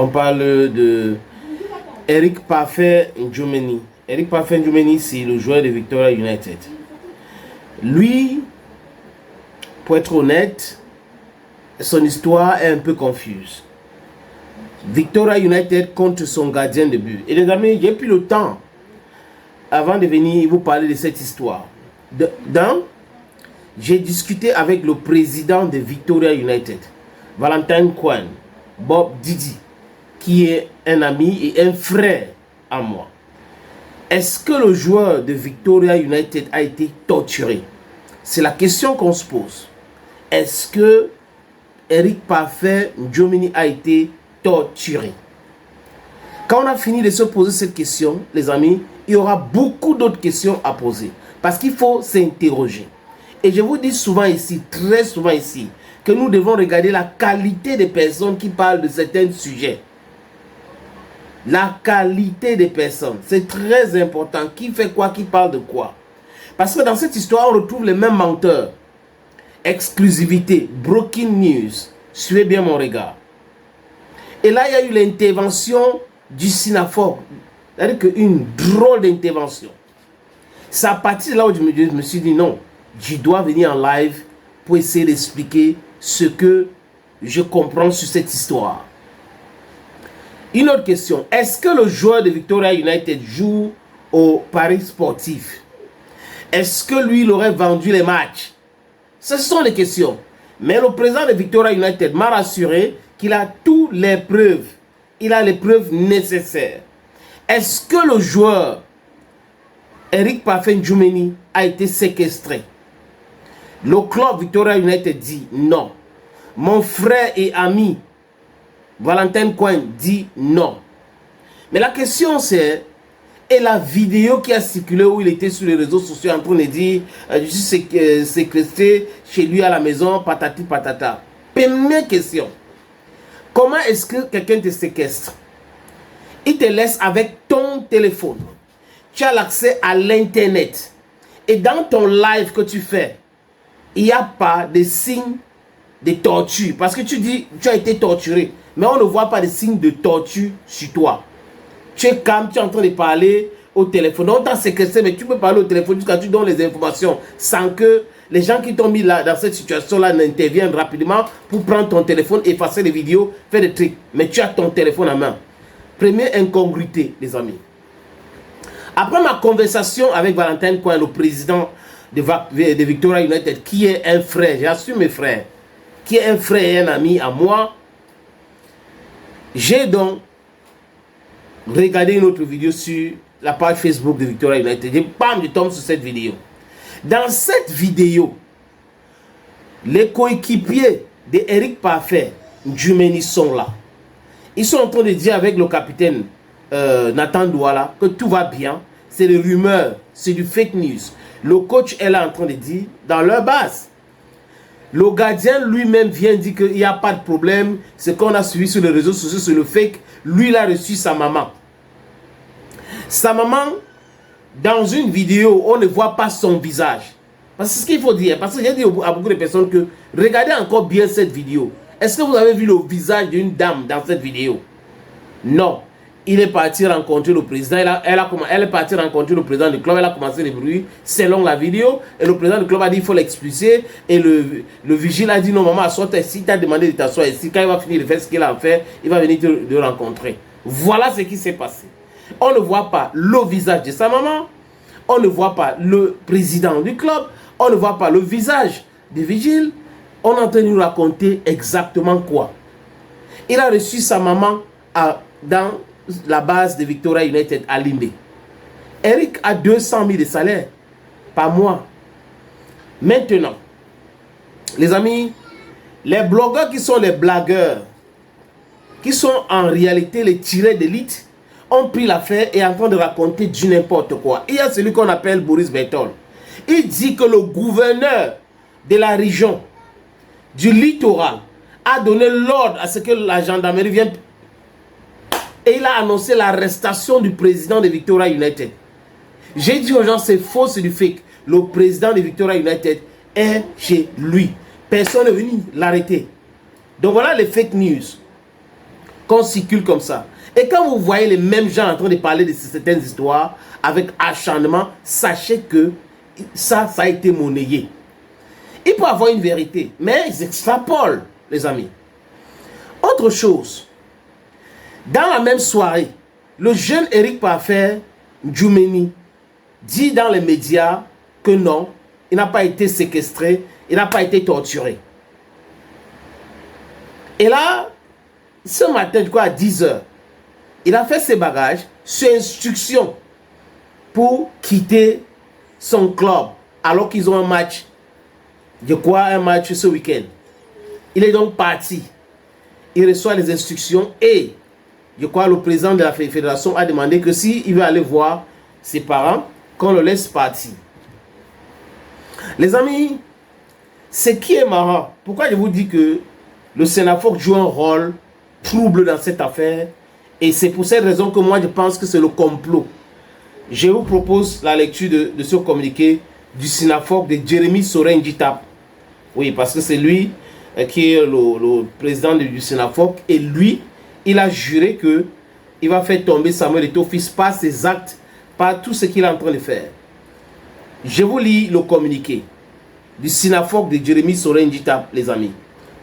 On parle de Eric Parfait Ndjoumeni. Eric Parfait Ndjoumeni, c'est le joueur de Victoria United. Lui, pour être honnête, son histoire est un peu confuse. Victoria United contre son gardien de but. Et les amis, j'ai pris le temps avant de venir vous parler de cette histoire. J'ai discuté avec le président de Victoria United, Valentin Cohen, Bob Didi, qui est un ami et un frère à moi. Est-ce que le joueur de Victoria United a été torturé? C'est la question qu'on se pose. Est-ce que Eric Parfait Ndjoumeni a été torturé? Quand on a fini de se poser cette question, les amis, il y aura beaucoup d'autres questions à poser. Parce qu'il faut s'interroger. Et je vous dis souvent ici, très souvent ici, que nous devons regarder la qualité des personnes qui parlent de certains sujets. La qualité des personnes, c'est très important. Qui fait quoi, qui parle de quoi. Parce que dans cette histoire, on retrouve les mêmes menteurs. Exclusivité, broken news. Suivez bien mon regard. Et là, il y a eu l'intervention du Sinafoc. C'est-à-dire qu'une drôle d'intervention. C'est à partir de là où je me suis dit non, je dois venir en live pour essayer d'expliquer ce que je comprends sur cette histoire. Une autre question, est-ce que le joueur de Victoria United joue au Paris sportif? Est-ce que lui, il aurait vendu les matchs? Ce sont les questions. Mais le président de Victoria United m'a rassuré qu'il a toutes les preuves. Il a les preuves nécessaires. Est-ce que le joueur Eric Parfait Ndjoumeni a été séquestré? Le club Victoria United dit non. Mon frère et ami Valentin Cohen dit non. Mais la question c'est, et la vidéo qui a circulé où il était sur les réseaux sociaux en train de dire je suis séquestré chez lui à la maison, patati patata. Première question. Comment est-ce que quelqu'un te séquestre? Il te laisse avec ton téléphone. Tu as l'accès à l'internet. Et dans ton live que tu fais, il n'y a pas de signes de torture. Parce que tu dis, tu as été torturé. Mais on ne voit pas de signes de torture sur toi. Tu es calme, tu es en train de parler au téléphone. On t'a séquestré, mais tu peux parler au téléphone jusqu'à ce que tu donnes les informations sans que les gens qui t'ont mis là, dans cette situation-là n'interviennent rapidement pour prendre ton téléphone, effacer les vidéos, faire des trucs. Mais tu as ton téléphone en main. Première incongruité, les amis. Après ma conversation avec Valentin Cohen, le président de Victoria United, qui est un frère, j'assume mes frères, qui est un frère et un ami à moi, j'ai donc regardé une autre vidéo sur la page Facebook de Victoria United. Et bam, je tombe sur cette vidéo. Dans cette vidéo, les coéquipiers d'Eric Parfait Ndjoumeni sont là. Ils sont en train de dire avec le capitaine Nathan Douala que tout va bien. C'est des rumeurs, c'est du fake news. Le coach est là en train de dire dans leur base. Le gardien lui-même vient dire qu'il n'y a pas de problème. Ce qu'on a suivi sur les réseaux sociaux, c'est le fake. Lui, il a reçu sa maman. Sa maman, dans une vidéo, on ne voit pas son visage. Parce que c'est ce qu'il faut dire. Parce que j'ai dit à beaucoup de personnes que regardez encore bien cette vidéo. Est-ce que vous avez vu le visage d'une dame dans cette vidéo? Non. Il est parti rencontrer le président. Elle est partie rencontrer le président du club. Elle a commencé les bruits selon la vidéo. Et le président du club a dit qu'il faut l'expulser. Et le vigile a dit non, maman, assois-toi ici. Tu as demandé de t'asseoir ici. Quand il va finir de faire ce qu'il a à faire, il va venir te rencontrer. Voilà ce qui s'est passé. On ne voit pas le visage de sa maman. On ne voit pas le président du club. On ne voit pas le visage du vigile. On est en train de nous raconter exactement quoi. Il a reçu sa maman dans la base de Victoria United à Limbe. Eric a 200 000 de salaire par mois. Maintenant, les amis, les blogueurs qui sont les blagueurs, qui sont en réalité les tirés d'élite, ont pris l'affaire et en train de raconter du n'importe quoi. Il y a celui qu'on appelle Boris Bertol. Il dit que le gouverneur de la région du littoral a donné l'ordre à ce que la gendarmerie vienne. Et il a annoncé l'arrestation du président de Victoria United. J'ai dit aux gens, c'est faux, c'est du fake. Le président de Victoria United est chez lui. Personne n'est venu l'arrêter. Donc voilà les fake news. qu'on circule comme ça. Et quand vous voyez les mêmes gens en train de parler de certaines histoires avec acharnement, sachez que ça a été monnayé. Il peut avoir une vérité, mais ils extrapolent, les amis. Autre chose, dans la même soirée, le jeune Eric Parfait Djoumeni dit dans les médias que non, il n'a pas été séquestré, il n'a pas été torturé. Et là, ce matin, je crois à 10 h, il a fait ses bagages sur instruction pour quitter son club alors qu'ils ont un match, je crois un match ce week-end. Il est donc parti. Il reçoit les instructions et je crois le président de la fédération a demandé que s'il veut aller voir ses parents, qu'on le laisse partir. Les amis, ce qui est marrant, pourquoi je vous dis que le Sénafoc joue un rôle trouble dans cette affaire, et c'est pour cette raison que moi je pense que c'est le complot. Je vous propose la lecture de ce communiqué du Sénafoc de Jérémy Sorin-Djitap. Oui, parce que c'est lui qui est le président du Sénafoc, et lui, il a juré que il va faire tomber Samuel Eto'o-Fils par ses actes, par tout ce qu'il est en train de faire. Je vous lis le communiqué du Sénafoc de Jérémy Sorin-Djitap, les amis.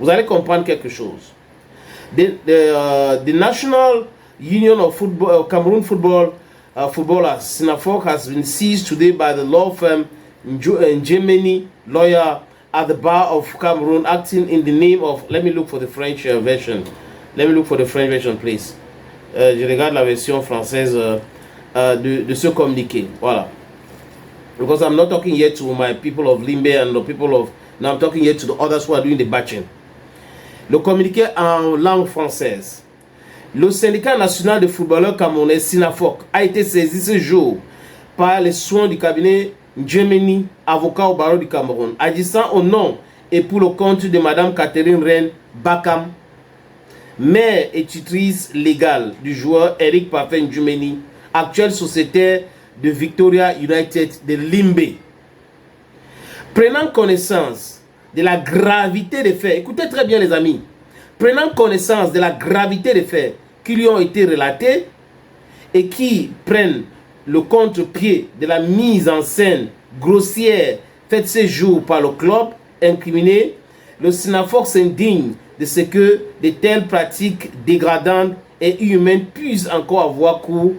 Vous allez comprendre quelque chose. The National Union of Football, Cameroon Footballers, Sénafoc, has been seized today by the law firm Djemeni lawyer at the bar of Cameroon, acting in the name of. Let me look for the French version. Let me look for the French version, please. Je regarde la version française de ce communiqué. Voilà. Because I'm not talking yet to my people of Limbe and the people of. Now I'm talking yet to the others who are doing the batching. Le communiqué en langue française. Le syndicat national de footballeurs camerounais Sénafoc a été saisi ce jour par les soins du cabinet Djemeni, avocat au barreau du Cameroun, agissant au nom et pour le compte de Madame Catherine Reine Bakam, mère et tutrice légale du joueur Eric Parfait Djoumeni, actuel sociétaire de Victoria United de Limbe. Prenant connaissance de la gravité des faits, écoutez très bien les amis, prenant connaissance de la gravité des faits qui lui ont été relatés et qui prennent le contre-pied de la mise en scène grossière faite ce jour par le club incriminé, le Sénafoc s'indigne de ce que de telles pratiques dégradantes et inhumaines puissent encore avoir cours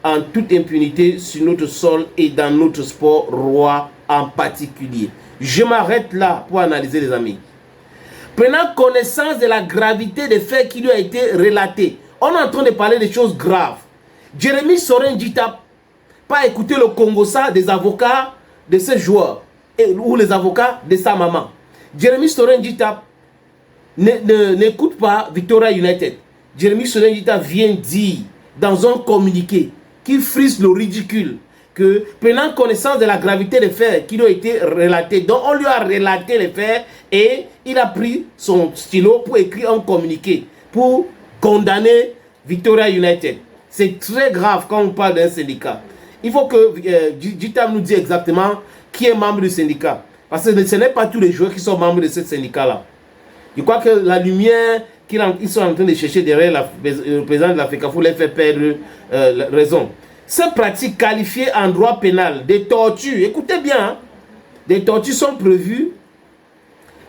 en toute impunité sur notre sol et dans notre sport roi en particulier. Je m'arrête là pour analyser les amis. Prenant connaissance de la gravité des faits qui lui a été relatés, on est en train de parler de choses graves. Jérémy Sorin-Djitap, pas écouter le Congossa des avocats de ce joueur ou les avocats de sa maman. Jérémy Sorin-Djitap n'écoute pas Victoria United. Jérémy Sorin-Djitap vient dire dans un communiqué qui frise le ridicule que prenant connaissance de la gravité des faits qui lui ont été relatés, donc on lui a relaté les faits et il a pris son stylo pour écrire un communiqué pour condamner Victoria United. C'est très grave quand on parle d'un syndicat. Il faut que Djitap nous dise exactement qui est membre du syndicat. Parce que ce n'est pas tous les joueurs qui sont membres de ce syndicat-là. Je crois que la lumière qu'ils sont en train de chercher derrière le président de la FECAFOOT les fait perdre raison. Ces pratiques qualifiées en droit pénal des tortures, écoutez bien, hein, des tortures sont prévues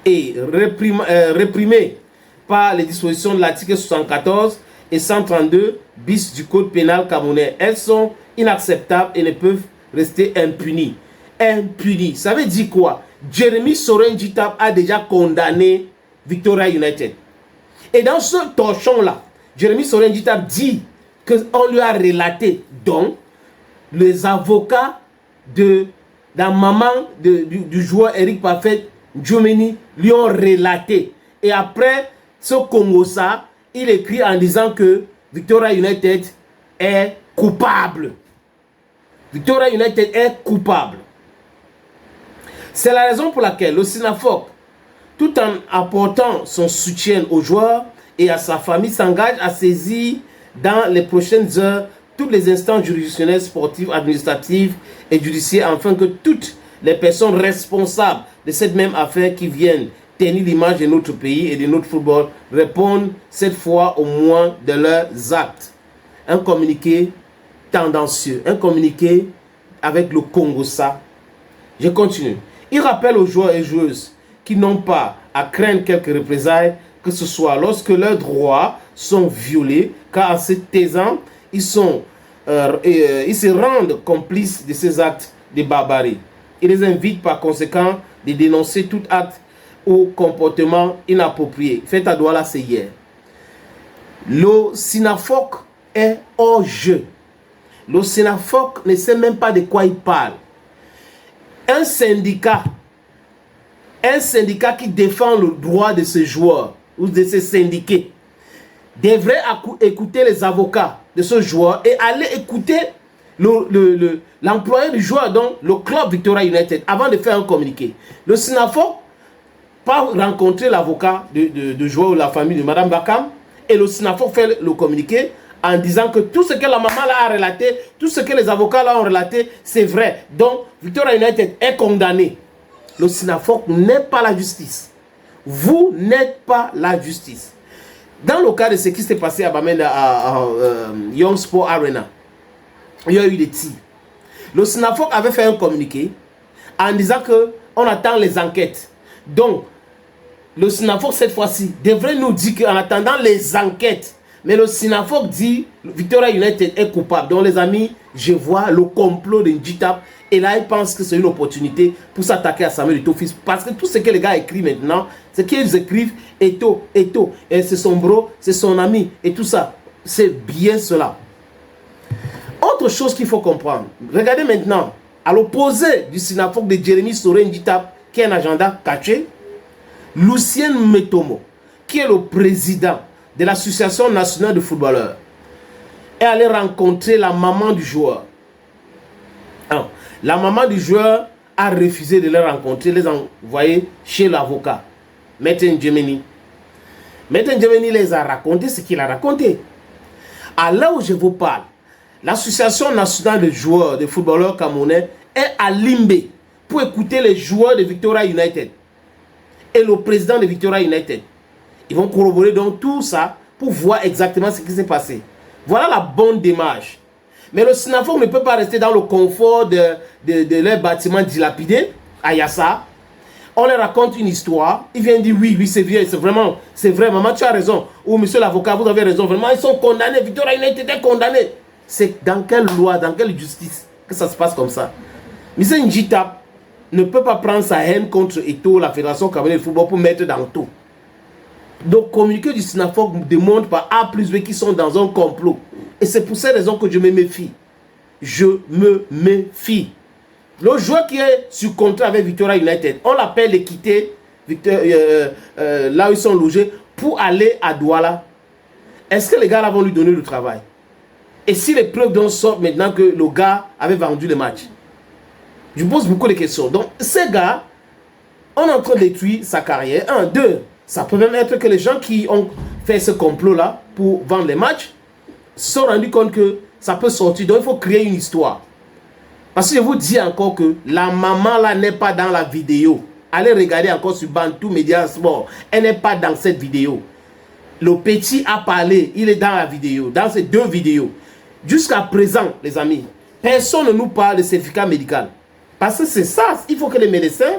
et réprimées par les dispositions de l'article 74 et 132 bis du code pénal camerounais. Elles sont inacceptables et ne peuvent rester impunies. Impunies, ça veut dire quoi? Jérémy Sorin-Djitap a déjà condamné Victoria United. Et dans ce torchon-là, Jérémy Sorin-Djitap dit qu'on lui a relaté, donc, les avocats de la maman du joueur Eric Parfait Djoumeni lui ont relaté. Et après ce Congossa, il écrit en disant que Victoria United est coupable. Victoria United est coupable. C'est la raison pour laquelle le Sénafoc, tout en apportant son soutien aux joueurs et à sa famille, s'engage à saisir dans les prochaines heures toutes les instances juridictionnelles, sportives, administratives et judiciaires afin que toutes les personnes responsables de cette même affaire qui viennent tenir l'image de notre pays et de notre football répondent cette fois au moins de leurs actes. Un communiqué tendancieux, un communiqué avec le Congo-Ça. Je continue. Il rappelle aux joueurs et joueuses qui n'ont pas à craindre quelques représailles, que ce soit lorsque leurs droits sont violés, car en se taisant, ils se rendent complices de ces actes de barbarie. Il les invite par conséquent de dénoncer tout acte ou comportement inapproprié. Faites à Douala, c'est hier. Le SINAFOC est hors jeu. Le SINAFOC ne sait même pas de quoi il parle. Un syndicat qui défend le droit de ce joueur ou de ce syndiqué devrait écouter les avocats de ce joueur et aller écouter l'employé du joueur, donc le club Victoria United, avant de faire un communiqué. Le SINAFOC pas rencontrer l'avocat de joueur ou la famille de Mme Bakam, et le SINAFOC fait le communiqué en disant que tout ce que la maman là a relaté, tout ce que les avocats là ont relaté, c'est vrai. Donc Victoria United est condamné. Le SINAFOC n'est pas la justice. Vous n'êtes pas la justice. Dans le cas de ce qui s'est passé à Bamenda, à Young Sport Arena, il y a eu des tirs. Le SINAFOC avait fait un communiqué en disant qu'on attend les enquêtes. Donc, le SINAFOC, cette fois-ci, devrait nous dire qu'en attendant les enquêtes, mais le SINAFOC dit Victoria United est coupable. Donc, les amis, je vois le complot de Njitap. Et là, ils pensent que c'est une opportunité pour s'attaquer à Samuel Eto'o-Fils. Parce que tout ce que les gars écrivent maintenant, c'est qu'ils écrivent Eto'o, et c'est son bro, c'est son ami, et tout ça. C'est bien cela. Autre chose qu'il faut comprendre. Regardez maintenant, à l'opposé du SINAFOC de Jérémy Soré Njitap, qui est un agenda caché, Lucien Metomo, qui est le président de l'Association nationale de footballeurs, est allé rencontrer la maman du joueur. Alors, la maman du joueur a refusé de les rencontrer, les envoyer chez l'avocat, Maître Ndjemeni. Maître Ndjemeni les a raconté ce qu'il a raconté. À l'heure où je vous parle, l'Association nationale de joueurs, de footballeurs camerounais est à Limbé pour écouter les joueurs de Victoria United et le président de Victoria United. Ils vont corroborer donc tout ça pour voir exactement ce qui s'est passé. Voilà la bonne démarche. Mais le SINAFOC ne peut pas rester dans le confort de leurs bâtiments dilapidés à Yassa. On leur raconte une histoire. Ils viennent dire oui, c'est vrai, c'est vrai, maman, tu as raison. Ou monsieur l'avocat, vous avez raison. Vraiment, ils sont condamnés. Victoria United est condamné. C'est dans quelle loi, dans quelle justice que ça se passe comme ça? Monsieur Njitap ne peut pas prendre sa haine contre Eto'o, la Fédération camerounaise de football, pour mettre dans tout. Donc, communiqué du SINAFOC démontre par A plus B qu'ils sont dans un complot. Et c'est pour cette raison que je me méfie. Je me méfie. Le joueur qui est sur contrat avec Victoria United, on l'appelle de quitter là où ils sont logés pour aller à Douala. Est-ce que les gars là vont lui donner le travail? Et si les preuves dont sortent maintenant que le gars avait vendu le match? Je pose beaucoup de questions. Donc, ces gars, on est en train de détruire sa carrière. Un, deux, ça peut même être que les gens qui ont fait ce complot-là pour vendre les matchs se sont rendus compte que ça peut sortir. Donc, il faut créer une histoire. Parce que je vous dis encore que la maman là n'est pas dans la vidéo. Allez regarder encore sur Bantou Média Sport. Elle n'est pas dans cette vidéo. Le petit a parlé. Il est dans la vidéo. Dans ces deux vidéos. Jusqu'à présent, les amis, personne ne nous parle de certificat médical. Parce que c'est ça. Il faut que les médecins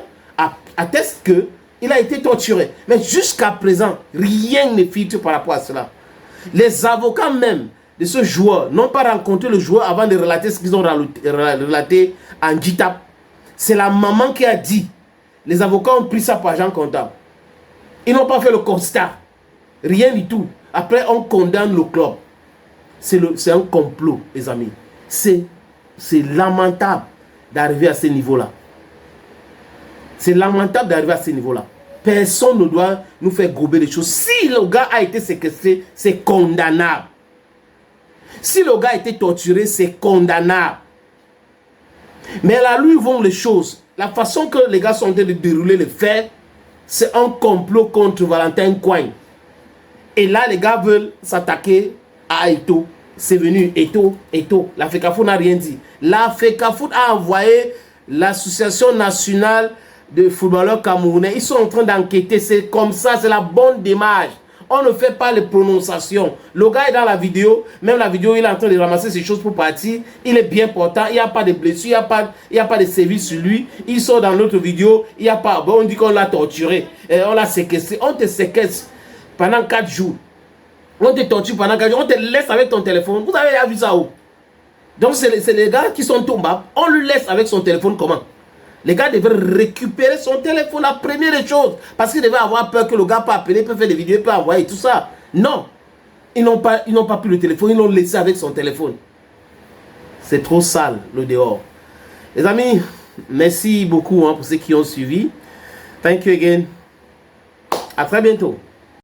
attestent qu'il a été torturé. Mais jusqu'à présent, rien ne filtre par rapport à cela. Les avocats même de ce joueur n'ont pas rencontré le joueur avant de relater ce qu'ils ont relaté en Njitap. C'est la maman qui a dit. Les avocats ont pris ça par agent comptable. Ils n'ont pas fait le constat. Rien du tout. Après, on condamne le club. C'est un complot, les amis. C'est lamentable d'arriver à ce niveau-là. C'est lamentable d'arriver à ce niveau-là. Personne ne doit nous faire gober les choses. Si le gars a été séquestré, c'est condamnable. Si le gars a été torturé, c'est condamnable. Mais là, lui, vont les choses. La façon que les gars sont en train de dérouler les faits, c'est un complot contre Valentin Coin. Et là, les gars veulent s'attaquer à Eto'o. C'est venu Eto'o. La FECAFOOT n'a rien dit. La FECAFOOT a envoyé l'Association nationale de footballeurs camerounais. Ils sont en train d'enquêter. C'est comme ça, c'est la bonne démarche. On ne fait pas les prononciations. Le gars est dans la vidéo. Même la vidéo, il est en train de ramasser ses choses pour partir. Il est bien portant. Il n'y a pas de blessure. Il n'y a pas de service sur lui. Il sort dans notre vidéo. Il n'y a pas... Bon, on dit qu'on l'a torturé. On l'a séquestré. On te séquestre pendant 4 jours. On te torture pendant 4 jours. On te laisse avec ton téléphone. Vous avez déjà vu ça où? Donc, c'est les gars qui sont tombables. On lui laisse avec son téléphone comment? Les gars devaient récupérer son téléphone, la première des choses. Parce qu'ils devaient avoir peur que le gars peut appeler, peut faire des vidéos, peut envoyer tout ça. Non. Ils n'ont pas pris le téléphone, ils l'ont laissé avec son téléphone. C'est trop sale, le dehors. Les amis, merci beaucoup pour ceux qui ont suivi. Thank you again. À très bientôt.